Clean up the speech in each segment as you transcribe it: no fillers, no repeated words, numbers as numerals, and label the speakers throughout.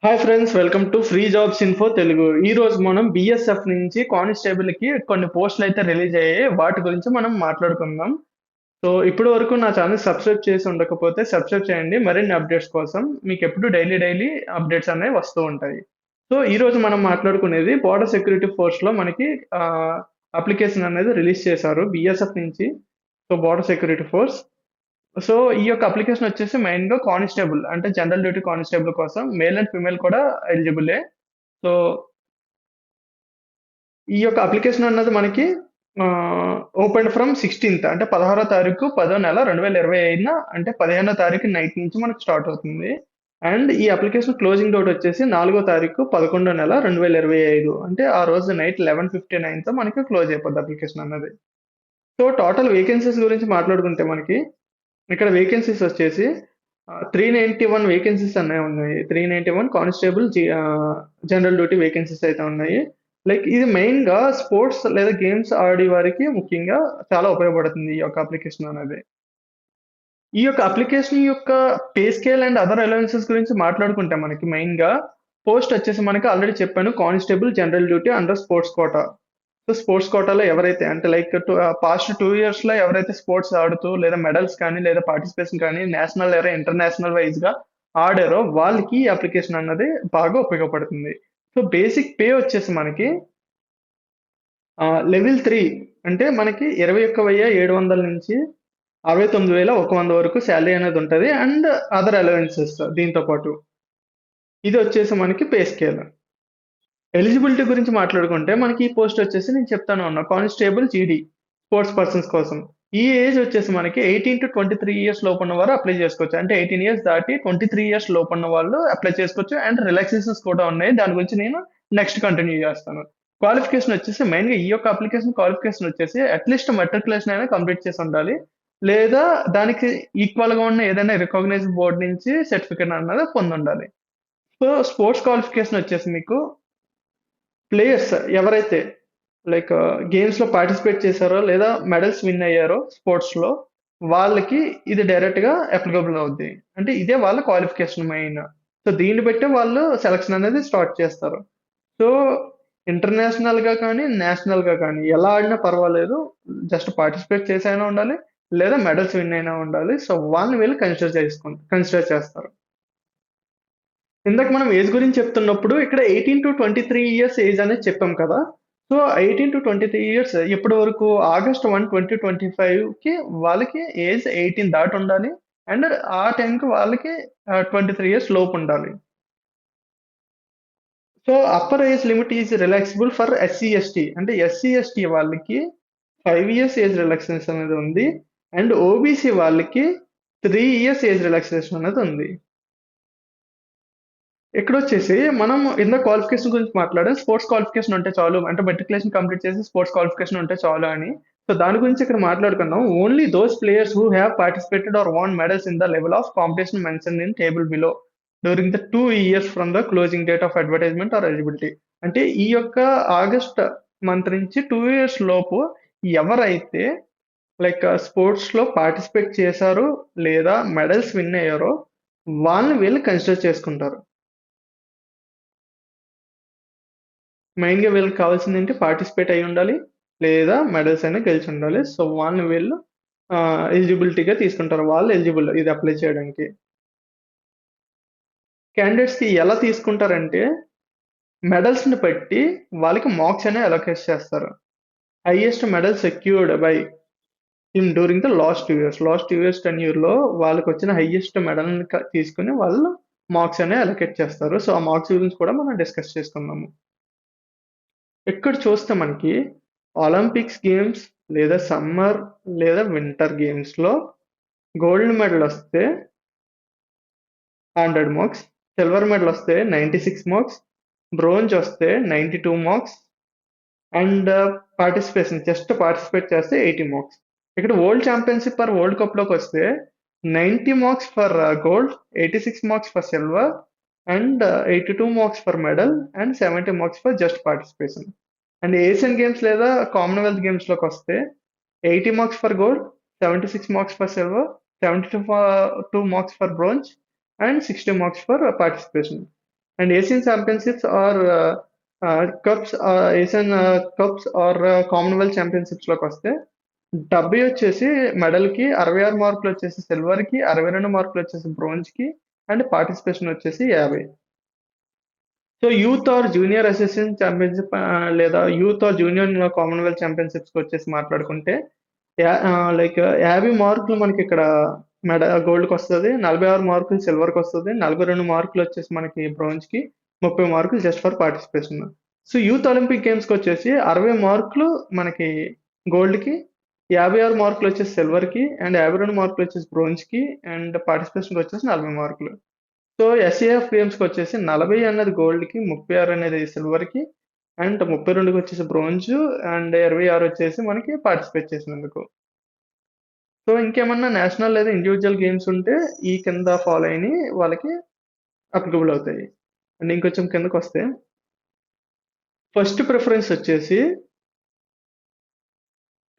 Speaker 1: Hi friends, welcome to free jobs info Telugu. ఈ రోజు మనం బిఎస్ఎఫ్ నుంచి కానిస్టేబుల్ కి కొన్ని పోస్టులు అయితే రిలీజ్ అయ్యాయి. వాటి గురించి మనం మాట్లాడుకుందాం. సో ఇప్పటి వరకు నా ఛానల్ సబ్స్క్రైబ్ చేసి ఉండకపోతే సబ్స్క్రైబ్ చేయండి. మరిన్ని అప్డేట్స్ కోసం మీకు ఎప్పుడు డైలీ అప్డేట్స్ అనేవి వస్తూ ఉంటాయి. సో ఈ రోజు మనం మాట్లాడుకునేది బోర్డర్ సెక్యూరిటీ ఫోర్స్ లో మనకి అప్లికేషన్ అనేది రిలీజ్ చేశారు బిఎస్ఎఫ్ నుంచి. So border security force. So ఈ యొక్క అప్లికేషన్ వచ్చేసి మెయిన్ గా కానిస్టేబుల్ అంటే జనరల్ డ్యూటీ కానిస్టేబుల్ కోసం మేల్ అండ్ ఫీమేల్ కూడా ఎలిజిబులే. సో ఈ యొక్క అప్లికేషన్ అన్నది మనకి ఓపెన్ ఫ్రమ్ 16th అంటే 16వ తారీఖు 10వ నెల 2025 అంటే 15వ తారీఖు నైట్ నుంచి మనకు స్టార్ట్ అవుతుంది. అండ్ ఈ అప్లికేషన్ క్లోజింగ్ డేట్ వచ్చేసి 4వ తారీఖు 11వ నెల 2025 అంటే ఆ రోజు నైట్ 11:59తో మనకి క్లోజ్ అయిపోద్ది అప్లికేషన్ అన్నది. సో టోటల్ వేకెన్సీస్ గురించి మాట్లాడుకుంటే మనకి ఇక్కడ వేకెన్సీస్ వచ్చేసి 391 వేకెన్సీస్ అనేవి ఉన్నాయి. 391 కానిస్టేబుల్ జనరల్ డ్యూటీ వేకెన్సీస్ అయితే ఉన్నాయి. లైక్ ఇది మెయిన్ గా స్పోర్ట్స్ లేదా గేమ్స్ ఆడే వారికి ముఖ్యంగా చాలా ఉపయోగపడుతుంది ఈ యొక్క అప్లికేషన్ అనేది. ఈ యొక్క అప్లికేషన్ యొక్క pay scale and other allowances గురించి మాట్లాడుకుంటే మనకి మెయిన్ గా పోస్ట్ వచ్చేసి మనకి ఆల్రెడీ చెప్పాను, constable general duty under sports quota. So sports కోటాలో ఎవరైతే అంటే లైక్ పాస్ట్ 2 years లో ఎవరైతే స్పోర్ట్స్ ఆడుతూ లేదా మెడల్స్ కానీ లేదా పార్టిసిపేషన్ కానీ నేషనల్ లేదా ఇంటర్నేషనల్ వైజ్ గా ఆడారో వాళ్ళకి ఈ అప్లికేషన్ అన్నది బాగా ఉపయోగపడుతుంది. సో బేసిక్ పే వచ్చేసి మనకి లెవెల్ 3 అంటే మనకి 21,700 నుంచి 69,100 వరకు శాలరీ అనేది ఉంటుంది. అండ్ అదర్ అలవెన్సెస్ దీంతో పాటు ఇది వచ్చేసి మనకి పే స్కేల్. ఎలిజిబిలిటీ గురించి మాట్లాడుకుంటే మనకి ఈ పోస్ట్ వచ్చేసి నేను చెప్తాను ఉన్నా కానిస్టేబుల్ జీడీ స్పోర్ట్స్ పర్సన్స్ కోసం. ఈ ఏజ్ వచ్చేసి మనకి 18 to 23 years లోపు ఉన్న వారు అప్లై చేసుకోవచ్చు. అంటే 18 years దాటి 23 years లోపు ఉన్న వాళ్ళు అప్లై చేసుకోవచ్చు. అండ్ రిలాక్సేషన్స్ కూడా ఉన్నాయి, దాని గురించి నేను నెక్స్ట్ కంటిన్యూ చేస్తాను. క్వాలిఫికేషన్ వచ్చేసి మెయిన్ గా ఈ యొక్క అప్లికేషన్ క్వాలిఫికేషన్ వచ్చేసి అట్లీస్ట్ మెట్రికులేషన్ అయినా కంప్లీట్ చేసి ఉండాలి, లేదా దానికి ఈక్వల్ గా ఉన్న ఏదైనా రికగ్నైజ్డ్ బోర్డు నుంచి సర్టిఫికేట్ అన్నది పొంది ఉండాలి. సో స్పోర్ట్స్ క్వాలిఫికేషన్ వచ్చేసి మీకు ప్లేయర్స్ ఎవరైతే లైక్ గేమ్స్ లో పార్టిసిపేట్ చేశారో లేదా మెడల్స్ విన్ అయ్యారో స్పోర్ట్స్ లో వాళ్ళకి ఇది డైరెక్ట్ గా అప్లికబుల్ అవుద్ది. అంటే ఇదే వాళ్ళ క్వాలిఫికేషన్ మెయిన్. సో దీన్ని బట్టే వాళ్ళు సెలక్షన్ అనేది స్టార్ట్ చేస్తారు. సో ఇంటర్నేషనల్ గా కానీ నేషనల్ గా కానీ ఎలా ఆడినా పర్వాలేదు, జస్ట్ పార్టిసిపేట్ చేసి అయినా ఉండాలి లేదా మెడల్స్ విన్ అయినా ఉండాలి. సో వాళ్ళని వీళ్ళు కన్సిడర్ చేస్తారు. ఇందాక మనం ఏజ్ గురించి చెప్తున్నప్పుడు ఇక్కడ 18 to 23 years ఏజ్ అనేది చెప్పాం కదా. సో 18 to 23 years ఇప్పటి వరకు August 1, 2025కి వాళ్ళకి ఏజ్ 18 దాటి ఉండాలి. అండ్ ఆ టైంకి వాళ్ళకి 23 years లోపు ఉండాలి. So upper age limit is రిలాక్సిబుల్ for SC ST అంటే SC ST వాళ్ళకి 5 years ఏజ్ రిలాక్సేషన్ అనేది ఉంది. అండ్ ఓబీసీ వాళ్ళకి 3 years ఏజ్ రిలాక్సేషన్ అనేది ఉంది. ఇక్కడొచ్చేసి మనం ఇందాక క్వాలిఫికేషన్ గురించి మాట్లాడాం. స్పోర్ట్స్ క్వాలిఫికేషన్ ఉంటే చాలు. అంటే మెట్రికులేషన్ కంప్లీట్ చేసి స్పోర్ట్స్ క్వాలిఫికేషన్ ఉంటే చాలు అని. సో దాని గురించి ఇక్కడ మాట్లాడుకుందాం. Only those players who have participated or won medals in the level of competition mentioned in table below during the 2 years from the closing date of advertisement or eligibility. అంటే ఈ యొక్క ఆగస్ట్ మంత్ నుంచి 2 years లోపు ఎవరైతే like sports లో participate చేశారో లేదా medals win అయ్యారో వాళ్ళని వీళ్ళు కన్సిడర్ చేసుకుంటారు. మెయిన్‌గా వీళ్ళకి కావాల్సింది ఏంటి? పార్టిసిపేట్ అయ్యి ఉండాలి. లేదా మెడల్స్ అయినా గెలిచి ఉండాలి. సో వాళ్ళని వీళ్ళు ఎలిజిబిలిటీగా తీసుకుంటారు. వాళ్ళు ఎలిజిబుల్ ఇది అప్లై చేయడానికి. క్యాండిడేట్స్‌కి ఎలా తీసుకుంటారంటే మెడల్స్‌ని బట్టి వాళ్ళకి మార్క్స్ అనేవి అలొకేట్ చేస్తారు. Highest medal secured by him during the last 2 years టెన్యూర్‌లో వాళ్ళకొచ్చిన హైయెస్ట్ మెడల్‌ని తీసుకొని వాళ్ళు మార్క్స్ అనేవి అలొకేట్ చేస్తారు. సో ఆ మార్క్స్ గురించి కూడా మనం డిస్కస్ చేసుకుందాము. ఇక్కడ చూస్తే మనకి ఒలింపిక్స్ గేమ్స్ లేదా సమ్మర్ లేదా వింటర్ గేమ్స్ లో గోల్డ్ మెడల్ వస్తే 100 మార్క్స్, సిల్వర్ మెడల్ వస్తే 96 మార్క్స్, బ్రోంజ్ వస్తే 92 మార్క్స్, అండ్ జస్ట్ పార్టిసిపేట్ చేస్తే 80 మార్క్స్. ఇక్కడ world championship or world cup లోకి వస్తే 90 marks for gold, 86 marks for silver, and 82 marks for medal, and 70 marks for just participation. And Asian games లేదా Commonwealth games లోకి వస్తే 80 marks for gold, 76 marks for silver, 72 marks for bronze, and 60 marks for participation. And Asian championships or cups, Asian cups or Commonwealth championships లోకి వస్తే 70 వచ్చేసి medal కి, 66 మార్కులు వచ్చేసి silver కి, 62 మార్కులు వచ్చేసి బ్రోంజ్ కి, అండ్ పార్టిసిపేషన్ వచ్చేసి 50. So youth or junior association championship లేదా youth or junior commonwealth championships వచ్చేసి మాట్లాడుకుంటే లైక్ 50 మార్కులు మనకి ఇక్కడ గోల్డ్కి వస్తుంది, 46 మార్కులు సిల్వర్కి వస్తుంది, 42 మార్కులు వచ్చేసి మనకి బ్రోంజ్కి, 30 మార్కులు just for participation. So youth Olympic గేమ్స్కి వచ్చేసి 60 మార్కులు మనకి గోల్డ్కి, 56 మార్కులు వచ్చేసి సిల్వర్కి, అండ్ 52 మార్కులు వచ్చేసి బ్రోంజ్కి, అండ్ పార్టిసిపేషన్కి వచ్చేసి 40 మార్కులు. సో ఎస్ఏఎఫ్ గేమ్స్కి వచ్చేసి 40 అన్నది గోల్డ్కి, 36 అనేది సిల్వర్కి, అండ్ 32కి వచ్చేసి బ్రోంజ్, అండ్ 26 వచ్చేసి మనకి పార్టిసిపేట్ చేసినందుకు. సో ఇంకేమన్నా నేషనల్ లేదా ఇండివిజువల్ గేమ్స్ ఉంటే ఈ కింద ఫాలో అయిన వాళ్ళకి అప్లికబుల్ అవుతాయి. అండ్ ఇంకొంచెం కిందకు వస్తే ఫస్ట్ ప్రిఫరెన్స్ వచ్చేసి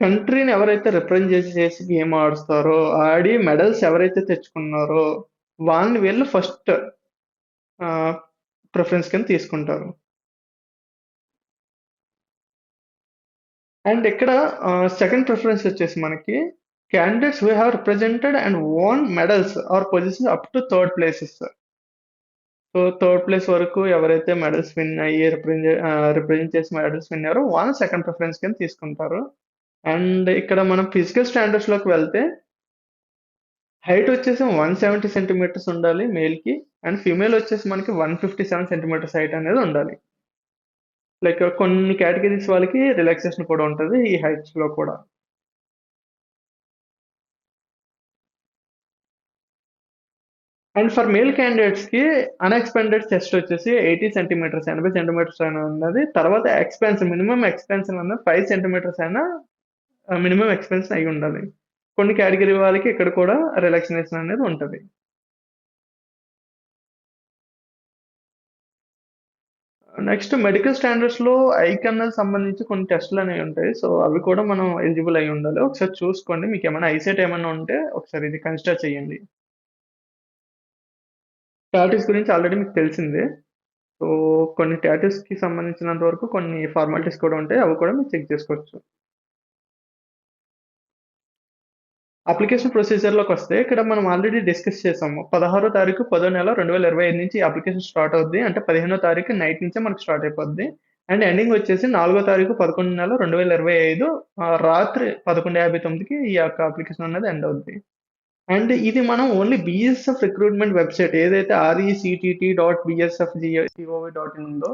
Speaker 1: కంట్రీని ఎవరైతే రిప్రజెంట్ చేసి గేమ్ ఆడుస్తారో, ఆడి మెడల్స్ ఎవరైతే తెచ్చుకున్నారో వాళ్ళని వీళ్ళు ఫస్ట్ ప్రిఫరెన్స్ కింద తీసుకుంటారు. అండ్ ఇక్కడ సెకండ్ ప్రిఫరెన్స్ వచ్చేసి మనకి candidates who have represented and won medals or position up to third places. So third place వరకు ఎవరైతే మెడల్స్ విన్ అయ్యి రిప్రజెంట్ చేసి మెడల్స్ విన్ అయ్యారో వాళ్ళు సెకండ్ ప్రిఫరెన్స్ కింద తీసుకుంటారు. అండ్ ఇక్కడ మనం ఫిజికల్ స్టాండర్డ్స్ లోకి వెళ్తే హైట్ వచ్చేసి 170 సెంటీమీటర్స్ ఉండాలి మేల్కి, అండ్ ఫీమేల్ వచ్చేసి మనకి 157 సెంటీమీటర్స్ హైట్ అనేది ఉండాలి. లైక్ కొన్ని కేటగిరీస్ వాళ్ళకి రిలాక్సేషన్ కూడా ఉంటుంది ఈ హైట్స్ లో కూడా. అండ్ ఫర్ మేల్ క్యాండిడేట్స్ కి అన్ఎక్స్పెండెడ్ చెస్ట్ వచ్చేసి 80 సెంటీమీటర్స్, 80 సెంటీమీటర్స్ అయినా ఉన్నది. తర్వాత ఎక్స్పెన్షన్, మినిమం ఎక్స్పెన్షన్ అన్నది 5 సెంటీమీటర్స్ అయినా మినిమం ఎక్స్పెన్షన్ అయి ఉండాలి. కొన్ని కేటగిరీ వాళ్ళకి ఇక్కడ కూడా రిలాక్సేషన్ అనేది ఉంటుంది. నెక్స్ట్ మెడికల్ స్టాండర్డ్స్ లో ఐక్ అన్నది సంబంధించి కొన్ని టెస్టులు అనేవి ఉంటాయి. సో అవి కూడా మనం ఎలిజిబుల్ అయి ఉండాలి. ఒకసారి చూసుకోండి, మీకు ఏమైనా ఐసెట్ ఏమైనా ఉంటే ఒకసారి ఇది కన్సిడర్ చేయండి. టాటూస్ గురించి ఆల్రెడీ మీకు తెలిసిందే. సో కొన్ని టాటూస్ కి సంబంధించినంత వరకు కొన్ని ఫార్మాలిటీస్ కూడా ఉంటాయి, అవి కూడా మీరు చెక్ చేసుకోవచ్చు. అప్లికేషన్ ప్రొసీజర్లోకి వస్తే ఇక్కడ మనం ఆల్రెడీ డిస్కస్ చేసాము. 16వ తారీఖు 10వ నెల 2025 నుంచి అప్లికేషన్ స్టార్ట్ అవుద్ది. అంటే 15వ తారీఖు నైట్ నుంచే మనకు స్టార్ట్ అయిపోద్ది. అండ్ ఎండింగ్ వచ్చేసి 4వ తారీఖు 11 నెల 2025 రాత్రి 11:59కి ఈ యొక్క అప్లికేషన్ అనేది ఎండ్ అవుద్ది. అండ్ ఇది మనం ఓన్లీ బిఎస్ఎఫ్ రిక్రూట్మెంట్ వెబ్సైట్ ఏదైతే rectt.bsfgov.in ఉందో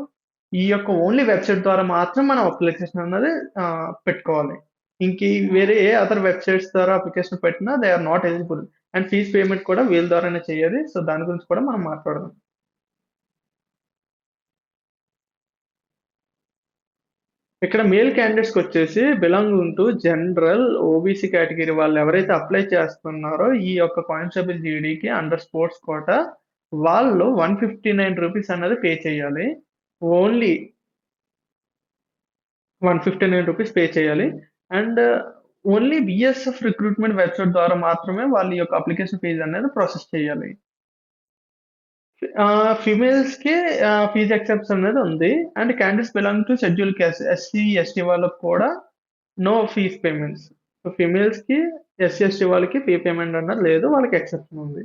Speaker 1: ఈ యొక్క ఓన్లీ వెబ్సైట్ ద్వారా మాత్రం మనం అప్లికేషన్ అన్నది పెట్టుకోవాలి. ఇంక వేరే ఏ అదర్ వెబ్సైట్స్ ద్వారా అప్లికేషన్ పెట్టినా they are not eligible. And fee payment కూడా వీళ్ళ ద్వారానే చేయాలి. సో దాని గురించి కూడా మనం మాట్లాడదాం. ఇక్కడ మేల్ క్యాండిడేట్స్కి వచ్చేసి belonging to general OBC category వాళ్ళు ఎవరైతే అప్లై చేస్తున్నారో ఈ యొక్క కానిస్టేబుల్ జీడీకి అండర్ స్పోర్ట్స్ కోటా వాళ్ళు 159 రూపీస్ అన్నది పే చేయాలి. ఓన్లీ 159 రూపీస్ పే చేయాలి. And only BSF recruitment website ద్వారా మాత్రమే వాళ్ళ యొక్క అప్లికేషన్ ఫీజు అనేది ప్రాసెస్ చేయాలి. ఫీమేల్స్ కి ఫీజ్ ఎక్సెప్షన్ అనేది ఉంది. And candidates belong to schedule caste SC ST వాళ్ళకి కూడా no fee payments. So females కి ఎస్సీ ఎస్టీ వాళ్ళకి ఫీ పేమెంట్ అన్నది లేదు, వాళ్ళకి ఎక్సెప్షన్ ఉంది.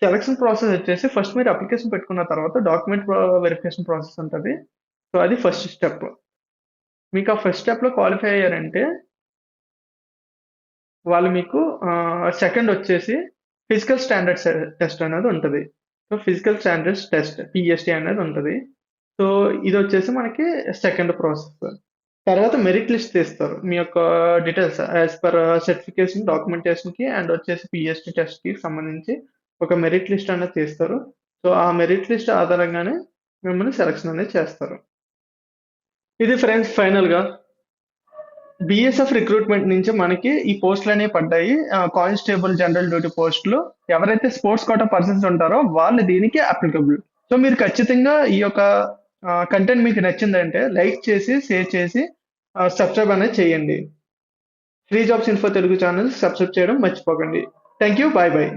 Speaker 1: సెలక్షన్ ప్రాసెస్ వచ్చేసి ఫస్ట్ మీరు అప్లికేషన్ పెట్టుకున్న తర్వాత డాక్యుమెంట్ వెరిఫికేషన్ ప్రాసెస్ ఉంటుంది. సో అది ఫస్ట్ స్టెప్. మీకు ఆ ఫస్ట్ స్టెప్ లో క్వాలిఫై అయ్యారంటే వాళ్ళు మీకు సెకండ్ వచ్చేసి ఫిజికల్ స్టాండర్డ్స్ టెస్ట్ అనేది ఉంటుంది. So physical standards test PST అనేది ఉంటుంది. సో ఇది వచ్చేసి మనకి సెకండ్ ప్రాసెస్. తర్వాత మెరిట్ లిస్ట్ తీస్తారు మీ యొక్క details as per certification documentation కి అండ్ వచ్చేసి పిఎస్టీ టెస్ట్ కి సంబంధించి ఒక మెరిట్ లిస్ట్ అనేది తీస్తారు. సో ఆ మెరిట్ లిస్ట్ ఆధారంగానే మిమ్మల్ని సెలక్షన్ అనేది చేస్తారు. ఇది ఫ్రెండ్స్ ఫైనల్ గా బిఎస్ఎఫ్ రిక్రూట్మెంట్ నుంచి మనకి ఈ పోస్టులు అనేవి పడ్డాయి. కానిస్టేబుల్ జనరల్ డ్యూటీ పోస్టులు ఎవరైతే స్పోర్ట్స్ కోటా పర్సన్స్ ఉంటారో వాళ్ళు దీనికి అప్లికబుల్. సో మీరు ఖచ్చితంగా ఈ యొక్క కంటెంట్ మీకు నచ్చిందంటే లైక్ చేసి షేర్ చేసి సబ్స్క్రైబ్ అనేది చేయండి. Free jobs info Telugu channel subscribe చేయడం మర్చిపోకండి. Thank you. Bye bye.